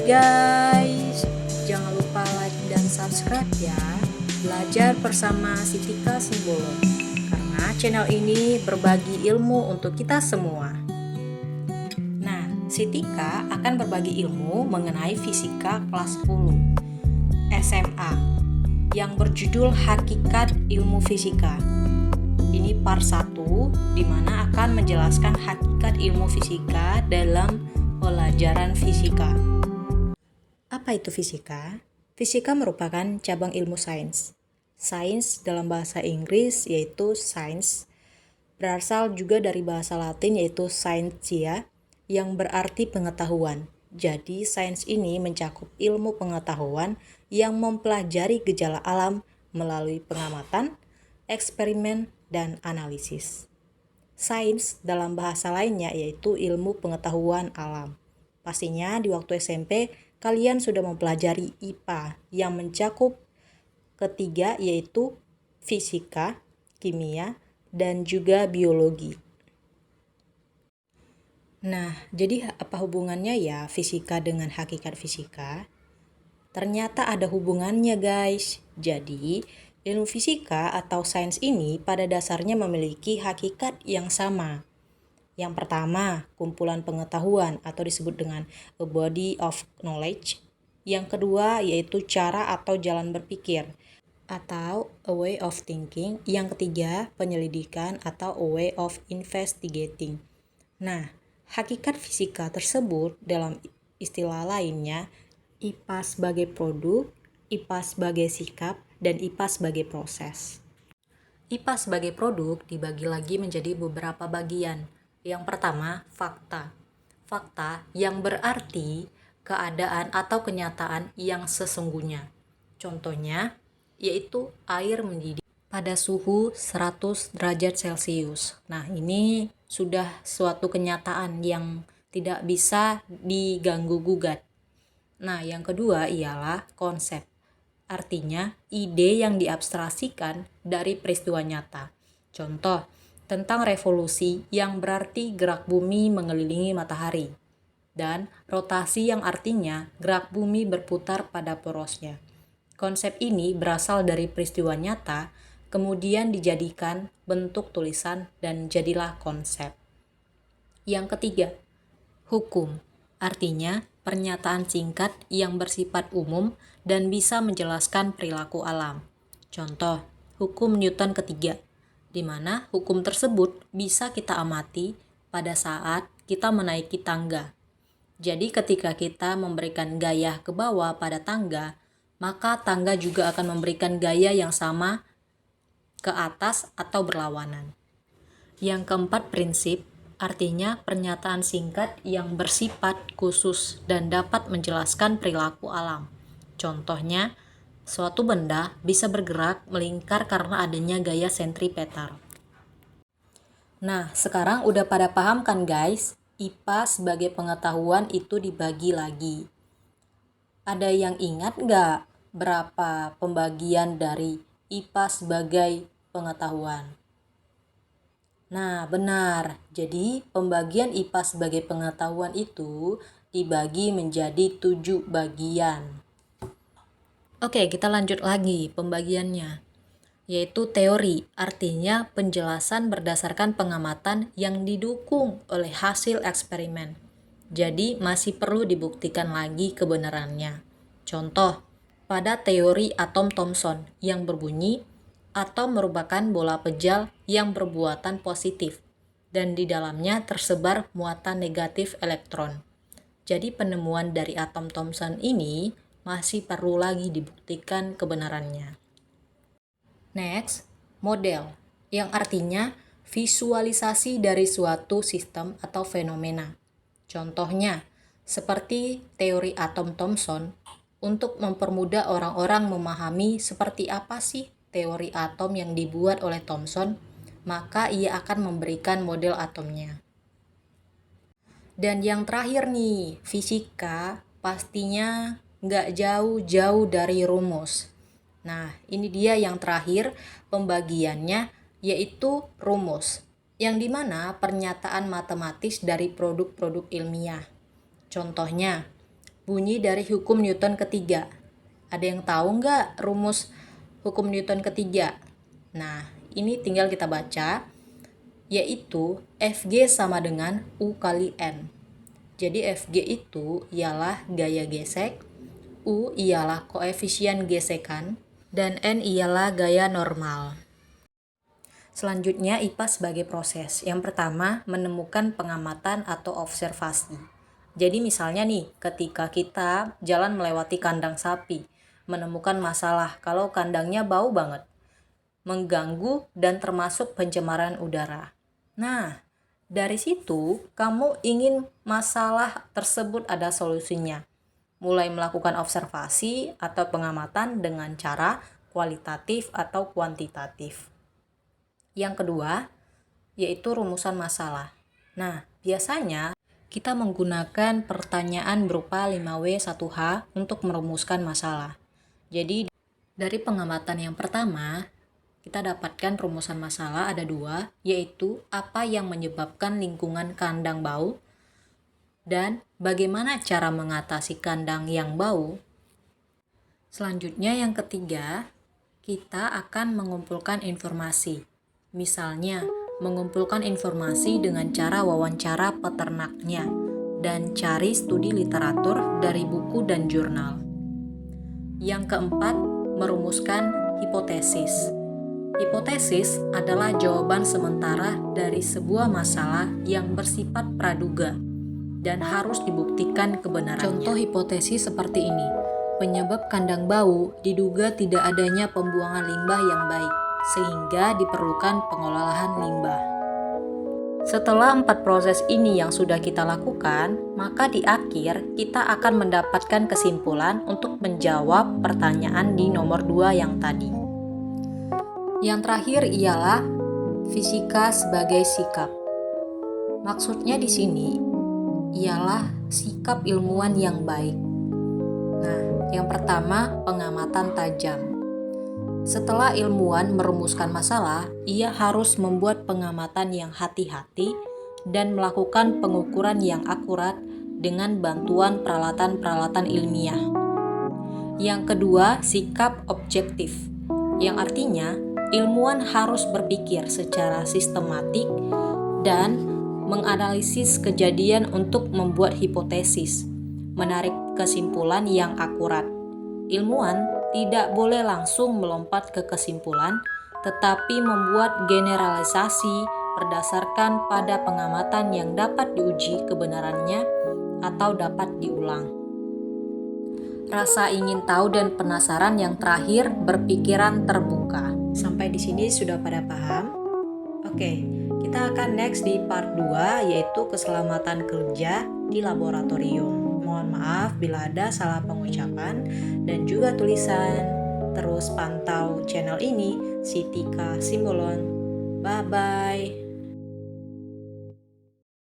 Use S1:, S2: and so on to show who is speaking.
S1: guys, jangan lupa like dan subscribe ya. Belajar bersama Sitika Simbolon, karena channel ini berbagi ilmu untuk kita semua. Nah, Sitika akan berbagi ilmu mengenai fisika kelas 10 SMA yang berjudul Hakikat Ilmu Fisika. Ini part 1 di mana akan menjelaskan hakikat ilmu fisika dalam pelajaran fisika. Apa itu fisika? Fisika merupakan cabang ilmu sains. Sains dalam bahasa Inggris yaitu science, berasal juga dari bahasa Latin yaitu scientia, yang berarti pengetahuan. Jadi sains ini mencakup ilmu pengetahuan yang mempelajari gejala alam melalui pengamatan, eksperimen, dan analisis. Sains dalam bahasa lainnya yaitu ilmu pengetahuan alam. Pastinya di waktu SMP kalian sudah mempelajari IPA yang mencakup ketiga yaitu fisika, kimia, dan juga biologi. Nah, jadi apa hubungannya ya fisika dengan hakikat fisika? Ternyata ada hubungannya guys. Jadi, ilmu fisika atau sains ini pada dasarnya memiliki hakikat yang sama. Yang pertama, kumpulan pengetahuan atau disebut dengan a body of knowledge. Yang kedua, yaitu cara atau jalan berpikir atau a way of thinking. Yang ketiga, penyelidikan atau a way of investigating. Nah, hakikat fisika tersebut dalam istilah lainnya IPA sebagai produk, IPA sebagai sikap, dan IPA sebagai proses. IPA sebagai produk dibagi lagi menjadi beberapa bagian. Yang pertama, fakta. Fakta yang berarti keadaan atau kenyataan yang sesungguhnya. Contohnya, yaitu air mendidih pada suhu 100 derajat Celcius. Nah, ini sudah suatu kenyataan yang tidak bisa diganggu-gugat. Nah, yang kedua ialah konsep. Artinya, ide yang diabstraksikan dari peristiwa nyata. Contoh, tentang revolusi yang berarti gerak bumi mengelilingi matahari. Dan rotasi yang artinya gerak bumi berputar pada porosnya. Konsep ini berasal dari peristiwa nyata, kemudian dijadikan bentuk tulisan dan jadilah konsep. Yang ketiga, hukum. Artinya, pernyataan singkat yang bersifat umum dan bisa menjelaskan perilaku alam. Contoh, hukum Newton ketiga, di mana hukum tersebut bisa kita amati pada saat kita menaiki tangga. Jadi ketika kita memberikan gaya ke bawah pada tangga, maka tangga juga akan memberikan gaya yang sama ke atas atau berlawanan. Yang keempat, prinsip. Artinya pernyataan singkat yang bersifat khusus dan dapat menjelaskan perilaku alam. Contohnya, suatu benda bisa bergerak melingkar karena adanya gaya sentripetal. Nah, sekarang udah pada paham kan guys? IPA sebagai pengetahuan itu dibagi lagi. Ada yang ingat nggak berapa pembagian dari IPA sebagai pengetahuan? Nah, benar. Jadi, pembagian IPA sebagai pengetahuan itu dibagi menjadi 7 bagian. Oke, kita lanjut lagi pembagiannya. Yaitu teori, artinya penjelasan berdasarkan pengamatan yang didukung oleh hasil eksperimen. Jadi, masih perlu dibuktikan lagi kebenarannya. Contoh, pada teori atom Thomson yang berbunyi, atom merupakan bola pejal yang bermuatan positif dan di dalamnya tersebar muatan negatif elektron. Jadi penemuan dari atom Thomson ini masih perlu lagi dibuktikan kebenarannya. Next, model, yang artinya visualisasi dari suatu sistem atau fenomena. Contohnya, seperti teori atom Thomson, untuk mempermudah orang-orang memahami seperti apa sih teori atom yang dibuat oleh Thomson, maka ia akan memberikan model atomnya. Dan yang terakhir nih, fisika pastinya nggak jauh-jauh dari rumus. Nah, ini dia yang terakhir pembagiannya, yaitu rumus, yang dimana pernyataan matematis dari produk-produk ilmiah. Contohnya, bunyi dari hukum Newton ketiga. Ada yang tahu nggak rumus hukum Newton ketiga? Nah, ini tinggal kita baca, yaitu Fg sama dengan U kali N. Jadi Fg itu ialah gaya gesek, U ialah koefisien gesekan, dan N ialah gaya normal. Selanjutnya IPA sebagai proses. Yang pertama, menemukan pengamatan atau observasi. Jadi misalnya nih, ketika kita jalan melewati kandang sapi, menemukan masalah kalau kandangnya bau banget, mengganggu dan termasuk pencemaran udara. Nah, dari situ kamu ingin masalah tersebut ada solusinya. Mulai melakukan observasi atau pengamatan dengan cara kualitatif atau kuantitatif. Yang kedua, yaitu rumusan masalah. Nah, biasanya kita menggunakan pertanyaan berupa 5W1H untuk merumuskan masalah. Jadi, dari pengamatan yang pertama, kita dapatkan rumusan masalah ada dua, yaitu apa yang menyebabkan lingkungan kandang bau dan bagaimana cara mengatasi kandang yang bau. Selanjutnya yang ketiga, kita akan mengumpulkan informasi. Misalnya, mengumpulkan informasi dengan cara wawancara peternaknya dan cari studi literatur dari buku dan jurnal. Yang keempat, merumuskan hipotesis. Hipotesis adalah jawaban sementara dari sebuah masalah yang bersifat praduga dan harus dibuktikan kebenarannya. Contoh hipotesis seperti ini. Penyebab kandang bau diduga tidak adanya pembuangan limbah yang baik, sehingga diperlukan pengolahan limbah. Setelah 4 proses ini yang sudah kita lakukan, maka di akhir kita akan mendapatkan kesimpulan untuk menjawab pertanyaan di nomor 2 yang tadi. Yang terakhir ialah fisika sebagai sikap. Maksudnya di sini ialah sikap ilmuwan yang baik. Nah, yang pertama, pengamatan tajam. Setelah ilmuwan merumuskan masalah, ia harus membuat pengamatan yang hati-hati dan melakukan pengukuran yang akurat dengan bantuan peralatan-peralatan ilmiah. Yang kedua, sikap objektif, yang artinya ilmuwan harus berpikir secara sistematik dan menganalisis kejadian untuk membuat hipotesis, menarik kesimpulan yang akurat. Ilmuwan tidak boleh langsung melompat ke kesimpulan, tetapi membuat generalisasi berdasarkan pada pengamatan yang dapat diuji kebenarannya atau dapat diulang. Rasa ingin tahu dan penasaran yang terakhir, berpikiran terbuka. Sampai di sini sudah pada paham? Oke, kita akan next di part 2, yaitu keselamatan kerja di laboratorium. Mohon maaf bila ada salah pengucapan dan juga tulisan. Terus pantau channel ini, Sitika Simbolon. Bye-bye.